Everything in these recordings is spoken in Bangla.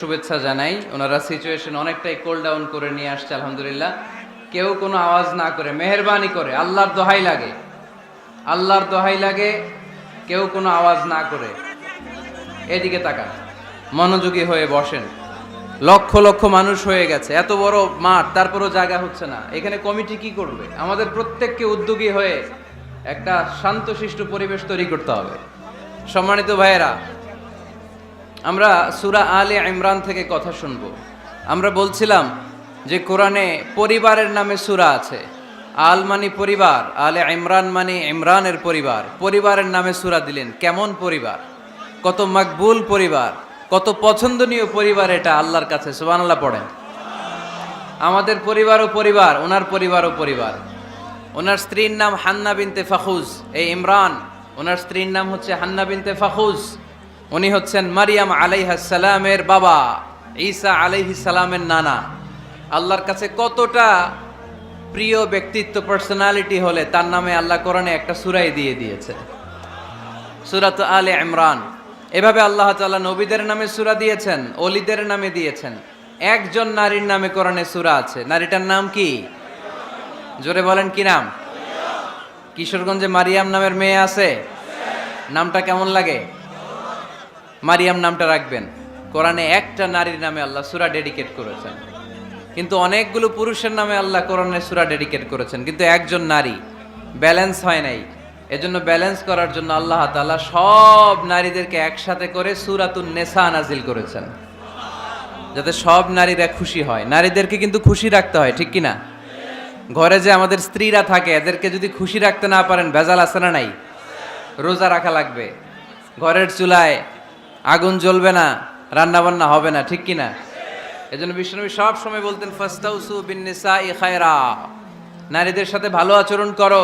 শুভেচ্ছা জানাই। ওনারা সিচুয়েশন অনেকটাই কোল ডাউন করে নিয়ে আসছে আলহামদুলিল্লাহ। কেউ কোনো আওয়াজ না করে মেহেরবানি করে আল্লাহর দোহাই লাগে, আল্লাহর দোহাই লাগে, কেউ কোনো আওয়াজ না করে এদিকে তাকান, মনোযোগী হয়ে বসেন। লক্ষ লক্ষ মানুষ হয়ে গেছে, এত বড় মাঠ, তারপরও জায়গা হচ্ছে না। এখানে কমিটি কি করবে? আমাদের প্রত্যেককে উদ্যোগী হয়ে একটা শান্তশিষ্ট পরিবেশ তৈরি করতে হবে। সম্মানিত ভাইয়েরা, আমরা সূরা আলে ইমরান থেকে কথা শুনবো। আমরা বলছিলাম যে কোরআনে পরিবারের নামে সূরা আছে। আল মানে পরিবার, আলে ইমরান মানে ইমরানের পরিবার। পরিবারের নামে সূরা দিলেন, কেমন পরিবার, কত মাকবুল পরিবার, কত পছন্দনীয় পরিবার এটা আল্লাহর কাছে। সুবহানাল্লাহ পড়েন। আমাদের পরিবারও পরিবার, ওনার পরিবারও পরিবার। ওনার স্ত্রীর নাম হান্না বিনতে ফাখুজ। এই ইমরান, ওনার স্ত্রীর নাম হচ্ছে হান্না বিনতে ফাখুজ। উনি হচ্ছেন মারিয়াম আলাইহিস সালামের বাবা, ঈসা আলাইহিস সালামের নানা। আল্লাহর কাছে কতটা প্রিয় ব্যক্তিত্ব, পার্সোনালিটি হলে তার নামে আল্লাহ কোরআনে একটা সূরাই দিয়ে দিয়েছে, সূরাত আলে ইমরান। এভাবে আল্লাহ তাআলা নবীদের নামে সূরা দিয়েছেন, ওলিদের নামে দিয়েছেন। একজন নারীর নামে কোরআনে সূরা আছে। নারীটার নাম কি? জোরে বলেন, কি নাম? কিশোরগঞ্জে মারিয়াম নামের মেয়ে আছে? নামটা কেমন লাগে? মারিয়াম নামটা রাখবেন। কোরআনে একটা নারীর নামে আল্লাহ সূরা ডেডিকেট করেছেন, কিন্তু অনেকগুলো পুরুষের নামে আল্লাহ কোরআনে সূরা ডেডিকেট করেছেন, কিন্তু একজন নারী। ব্যালেন্স হয় নাই। এজন্য ব্যালেন্স করার জন্য আল্লাহ তাআলা সব নারীদেরকে একসাথে করে সূরাতুন নিসা নাজিল করেছেন, যাতে সব নারীরা খুশি হয়। নারীদেরকে কিন্তু খুশি রাখতে হয়, ঠিক কিনা? ঘরে যে আমাদের স্ত্রীরা থাকে, এদেরকে যদি খুশি রাখতে না পারেন, ভেজাল আছে না নাই? রোজা রাখা লাগবে, ঘরের চুলায় আগুন জ্বলবে না, রান্না বান্না হবে না, ঠিক কিনা? এজন্য বিশ্বনবী সব সময় বলতেন ফাস্তাউসু বিন্নিসাই খায়রা, নারীদের সাথে ভালো আচরণ করো,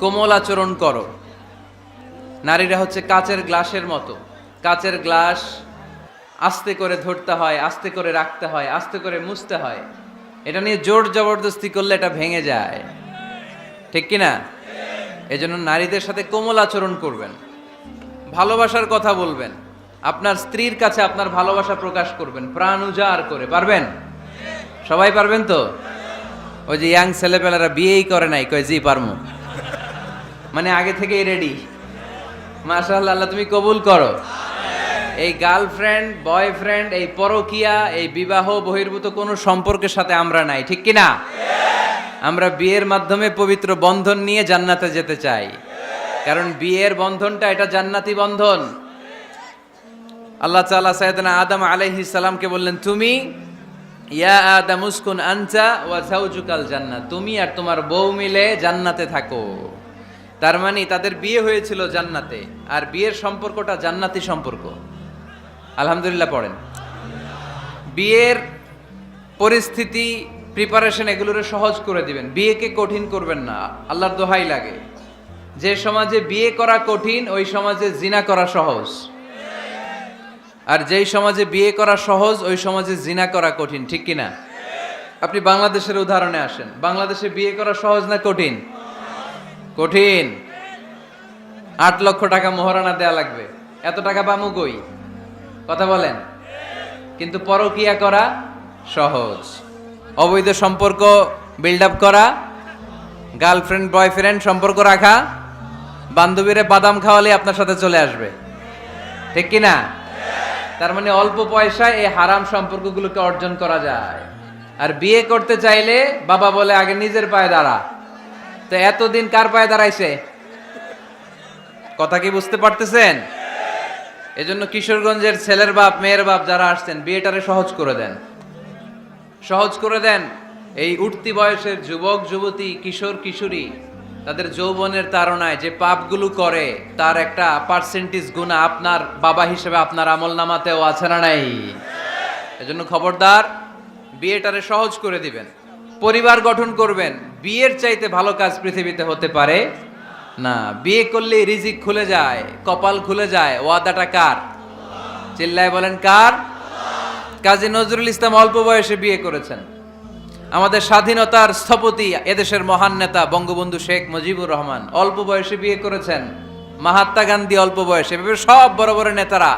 কোমল আচরণ করো। নারীরা হচ্ছে কাচের গ্লাসের মতো। কাচের গ্লাস আস্তে করে ধরতে হয়, আস্তে করে রাখতে হয়, আস্তে করে মুছতে হয়। এটা নিয়ে জোর জবরদস্তি করলে এটা ভেঙে যায়, ঠিক কিনা? এজন্য নারীদের সাথে কোমল আচরণ করবেন, ভালোবাসার কথা বলবেন, আপনার স্ত্রীর কাছে আপনার ভালোবাসা প্রকাশ করবেন প্রাণ উজাড় করে। পারবেন? সবাই পারবেন তো? ওই যে ইয়াং ছেলেপেলেরা বিয়েই করে নাই, কয় জি পারমু, মানে আগে থেকেই রেডি। মাশাআল্লাহ, আল্লাহ তুমি কবুল করো। এই গার্লফ্রেন্ড, বয়ফ্রেন্ড, এই পরকিয়া, এই বিবাহ বহির্ভূত কোনো সম্পর্কের সাথে আমরা নাই, ঠিক কিনা? আমরা বিয়ের মাধ্যমে পবিত্র বন্ধন নিয়ে জান্নাতে যেতে চাই, কারণ বিয়ের বন্ধনটা এটা জান্নাতি বন্ধন। আল্লাহ তাআলা সাইয়েদনা আদম আলাইহিস সালামকে বললেন, তুমি ইয়া আদম উসকুন আনতা ওয়া যাওজুকাল জান্নাত, তুমি আর তোমার বউ মিলে জান্নাতে থাকো। তার মানে তাদের বিয়ে হয়েছিল জান্নাতে, আর বিয়ের সম্পর্কটা জান্নাতি সম্পর্ক। আলহামদুলিল্লাহ পড়েন। বিয়ের পরিস্থিতি, প্রিপারেশন এগুলোরে সহজ করে দিবেন, বিয়েকে কঠিন করবেন না। আল্লাহর দোহাই লাগে, যে সমাজে বিয়ে করা কঠিন ওই সমাজে জিনা করা সহজ, আর যেই সমাজে বিয়ে করা সহজ ওই সমাজে জিনা করা কঠিন, ঠিক কিনা? আপনি বাংলাদেশের উদাহরণে আসেন। বাংলাদেশে বিয়ে করা সহজ না কঠিন? কঠিন। 8 লক্ষ টাকা মোহরানা দেয়া লাগবে, এত টাকা পামু কই? কথা বলেন। কিন্তু পরকিয়া করা সহজ, অবৈধ সম্পর্ক বিল্ড আপ করা, গার্লফ্রেন্ড বয়ফ্রেন্ড সম্পর্ক রাখা, বান্ধবীরে বাদাম খাওয়ালে আপনার সাথে চলে আসবে, ঠিক কিনা? তার মানে অল্প পয়সায় এই হারাম সম্পর্কগুলোকে অর্জন করা যায়। আর বিয়ে করতে চাইলে বাবা বলে আগে নিজের পায়ে দাঁড়া। তো এতদিন কার পায়ে দাঁড়াইছে? কথা কি বুঝতে পারতেছেন? এজন্য কিশোরগঞ্জের ছেলের বাপ, মেয়ের বাপ যারা আসছেন, বিয়েটারে সহজ করে দেন, সহজ করে দেন। এই উঠতি বয়সের যুবক যুবতী, কিশোর কিশোরী, তাদের যৌবনের তাড়নায় যে পাপগুলো করে তার একটা পার্সেন্টেজ গুনাহ আপনার বাবা হিসেবে আপনার আমলনামাতেও আছে না নাই? এজন্য খবরদার, বিয়েটারে সহজ করে দিবেন, পরিবার গঠন করবেন। বিয়ের চাইতে ভালো কাজ পৃথিবীতে হতে পারে না। বিয়ে করলে রিজিক খুলে যায়, কপাল খুলে যায়। ওয়াদাটা কার? চিল্লায় বলেন কার? কাজী নজরুল ইসলাম অল্প বয়সে বিয়ে করেছেন। আমাদের স্বাধীনতার স্থপতি, এদেশের মহান নেতা বঙ্গবন্ধু শেখ মুজিবুর রহমান অল্প বয়সে বিয়ে করেছেন। মহাত্মা গান্ধী অল্প বয়সে, এভাবে সব বড় বড় নেতারা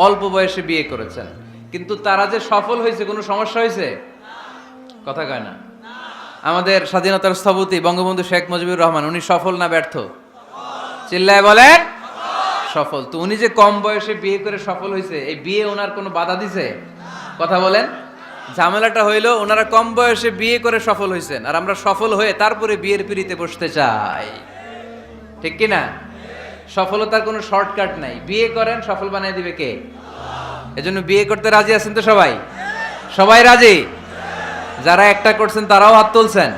অল্প বয়সে বিয়ে করেছেন। কিন্তু তারা যে সফল হয়েছে, কোনো সমস্যা হয়েছে? কথা কয় না। আমাদের স্বাধীনতার স্থপতি বঙ্গবন্ধু শেখ মুজিবুর রহমান, উনি সফল না ব্যর্থ? চিল্লায় বলেন সফল। তো উনি যে কম বয়সে বিয়ে করে সফল হয়েছে, এই বিয়ে ওনার কোনো বাধা দিছে? কথা বলেন। ঝামেলাটা হইলো ওনারা কম বয়সে বিয়ে করে সফল হয়েছেন, আর আমরা সফল হয়ে তারপরে বিয়ের পিড়িতে বসতে চাই, ঠিক কি না? সফলতার কোনো শর্টকাট নাই। বিয়ে করেন, সফল বানিয়ে দিবে কে? এজন্য বিয়ে করতে রাজি আছেন তো সবাই? সবাই রাজি? যারা একটা করছেন তারাও হাত তুলছেন?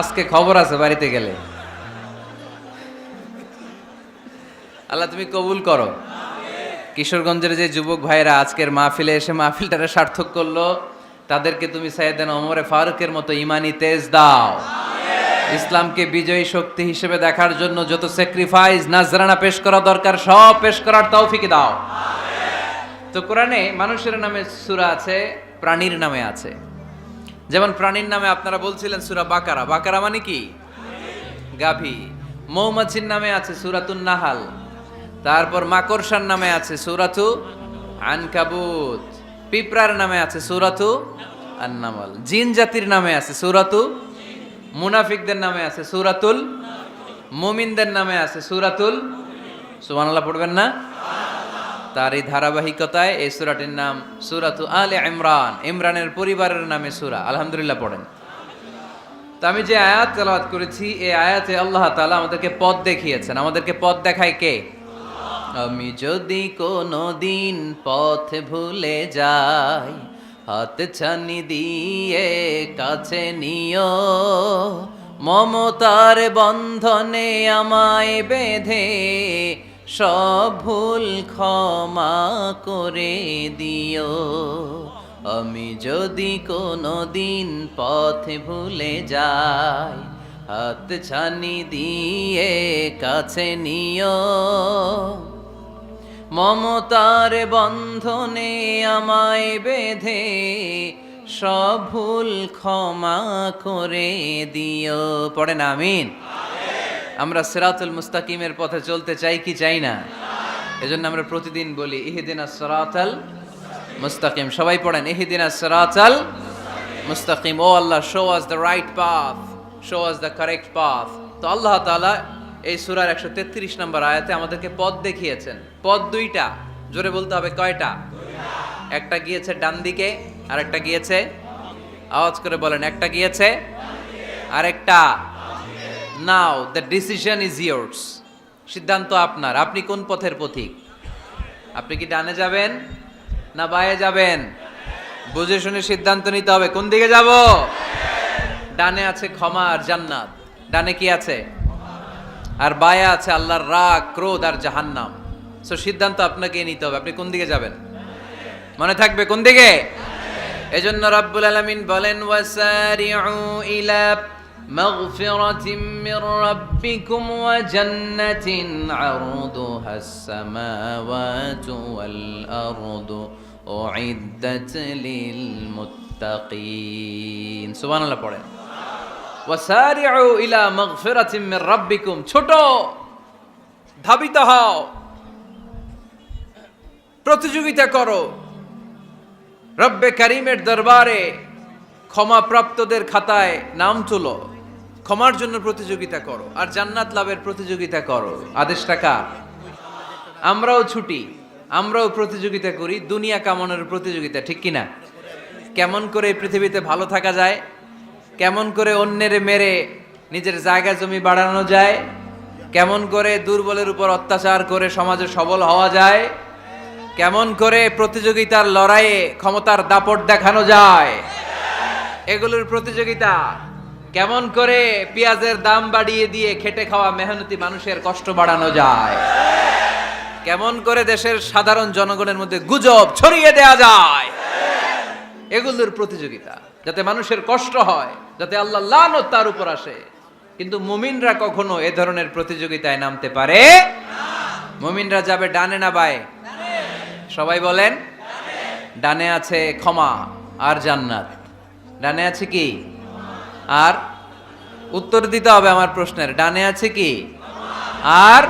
আজকে খবর আছে বাড়িতে গেলে। আল্লাহ তুমি কবুল করো। কিশোরগঞ্জের যে যুবক ভাইরা আজকের মাহফিলে এসে মাহফিলটারে সার্থক করলো, তাদেরকে তুমি সাইয়েদনা ওমরে ফারুকের মতো ইমানি তেজ দাও। ইসলামকে বিজয়ী শক্তি হিসেবে দেখার জন্য যত স্যাক্রিফাইস নাজরানা পেশ করা দরকার সব পেশ করার তৌফিক দাও। তো কোরআনে মানুষের নামে সূরা আছে, প্রাণীর নামে আছে। যেমন প্রাণীর নামে আপনারা বলছিলেন সূরা বাকারা। বাকারা মানে কি? গাভী। মৌমাছির নামে আছে সূরাতুন নাহাল। তারপর মাকড়সার নামে আছে সূরাতু আনকাবুত। পিঁপড়ার নামে আছে সূরাতু আন-নামল। জিন জাতির নামে আছে সূরাতু, মুনাফিকদের নামে আছে সূরাতুল, মুমিনদের নামে আছে সূরাতুল। সুবহানাল্লাহ পড়বেন না? তার এই ধারাবাহিকতায় এই সূরাটির নাম সূরাতু আলে ইমরান। ইমরানের পরিবারের নামে সূরা। আলহামদুলিল্লাহ পড়েন। তো আমি যে আয়াত তেলাওয়াত করেছি, এই আয়াতে আল্লাহ তাআলা আমাদেরকে পথ দেখিয়েছেন। আমাদেরকে পথ দেখায় কে? আমি যদি কোনো দিন পথ ভুলে যাই, হাত ছানি দিয়ে কাছে নিও, মমতার বন্ধনে আমায় বেঁধে সব ভুল ক্ষমা করে দিও। আমি যদি কোনো দিন পথ ভুলে যাই, হাত ছানি দিয়ে কাছে নিও, মমতার বন্ধনে আমায় বেঁধে সব ভুল ক্ষমা করে দিও। পড়েন আমিন। আমরা সিরাতুল মুস্তাকিমের পথে চলতে চাই কি চাই না? এজন্য আমরা প্রতিদিন বলি ইহদিনাস সিরাতাল মুস্তাকিম। সবাই পড়েন ইহদিনাস সিরাতাল মুস্তাকিম। ও Allah, show us the right path, show us the correct path. তো আল্লাহ তাআলা এই সূরার 133 নম্বর আয়াতে আমাদেরকে পথ দেখিয়েছেন। পথ দুইটা, জোরে বলতে হবে কয়টা? একটা গিয়েছে ডান দিকে, আর একটা গিয়েছে, আওয়াজ করে বলেন, একটা গিয়েছে আরেকটা। নাও দ্য ডিসিশন ইজ ইয়ার্স। সিদ্ধান্ত আপনার। আপনি কোন পথের পথিক? আপনি কি ডানে যাবেন না বায়ে যাবেন? বুঝে শুনে সিদ্ধান্ত নিতে হবে। কোন দিকে যাব? ডানে আছে ক্ষমা আর জান্নাত। ডানে কি আছে? আর বায়ে আছে আল্লাহর রাগ, ক্রোধ আর জাহান্নাম। সো সিদ্ধান্ত আপনাকে নিতে হবে, আপনি কোন দিকে যাবেন। মনে থাকবে কোন দিকে। এজন্য রাব্বুল আলামিন বলেন ওয়াসারিউ ইলা মাগফিরাতিম মির রাব্বিকুম ওয়া জান্নাতিন আরদুহাস সামাওয়াতু ওয়াল আরদু উইদ্দাত লিল মুত্তাকিন। সুবহানাল্লাহ পড়েন। ওয়াসারিউ ইলা মাগফিরাতিম মির রাব্বিকুম। ছোট, ধাবিত হও, প্রতিযোগিতা করো রব্বে কারীমের দরবারে, ক্ষমাপ্রাপ্তদের খাতায় নাম তুলো, ক্ষমার জন্য প্রতিযোগিতা করো, আর জান্নাত লাভের প্রতিযোগিতা করো। আদেশটা কার? আমরাও ছুটি, আমরাও প্রতিযোগিতা করি, দুনিয়া কামানোর প্রতিযোগিতা, ঠিক কিনা? কেমন করে এই পৃথিবীতে ভালো থাকা যায়, কেমন করে অন্যের মেরে নিজের জায়গা জমি বাড়ানো যায়, কেমন করে দুর্বলের উপর অত্যাচার করে সমাজে সবল হওয়া যায়, কেমন করে প্রতিযোগিতার লড়াইয়ে ক্ষমতার দাপট দেখানো যায়, এগুলোর প্রতিযোগিতা। কেমন করে পেঁয়াজের দাম বাড়িয়ে দিয়ে খেটে খাওয়া মেহনতি মানুষের কষ্ট বাড়ানো যায়, কেমন করে দেশের সাধারণ জনগণের মধ্যে গুজব ছড়িয়ে দেয়া যায়, এগুলোর প্রতিযোগিতা, যাতে মানুষের কষ্ট হয়, যাতে আল্লাহ লানত তার উপর আসে। কিন্তু মুমিনরা কখনো এ ধরনের প্রতিযোগিতায় নামতে পারে না। মুমিনরা যাবে ডানে না বায়ে? সবাই বলেন। ডানে আছে ক্ষমা আর জান্নাত। ডানে আছে কি? আর উত্তর দিতে হবে আমার প্রশ্নের। ডানে আছে কি? আর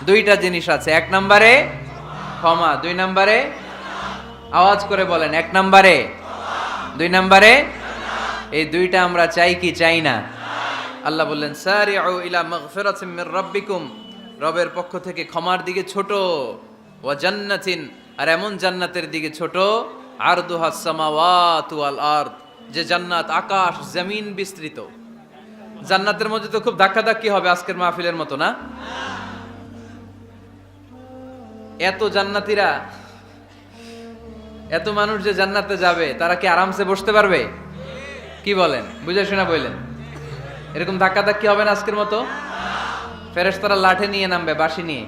দুইটা জিনিস আছে। এক নম্বরে ক্ষমা, দুই নম্বরে আওয়াজ করে বলেন, 1 নম্বরে, 2 নম্বরে, এই দুইটা আমরা চাই কি চাই না? আল্লাহ বললেন সারিউ ইলা মাগফিরাতিন মির রাব্বিকুম, রবের পক্ষ থেকে ক্ষমার দিকে ছোট, ওয়া জান্নাতিন, আর এমন জান্নাতের দিকে ছোট, আরদুহাস সামাওয়াতু ওয়াল আরদ, যে জান্নাত আকাশ জমিন বিস্তৃত। জান্নাতের মধ্যে তো খুব ধাক্কাধাক্কি হবে আজকের মাহফিলের মতো না? এত জান্নাতীরা, এত মানুষ যে জান্নাতে যাবে, তারা কি আরামসে বসতে পারবে? কি বলেন, বুঝে শোনা বললেন? এরকম ধাক্কাধাক্কি হবে না আজকের মতো? ফেরেশতারা লাঠি নিয়ে নামবে, বাঁশি নিয়ে।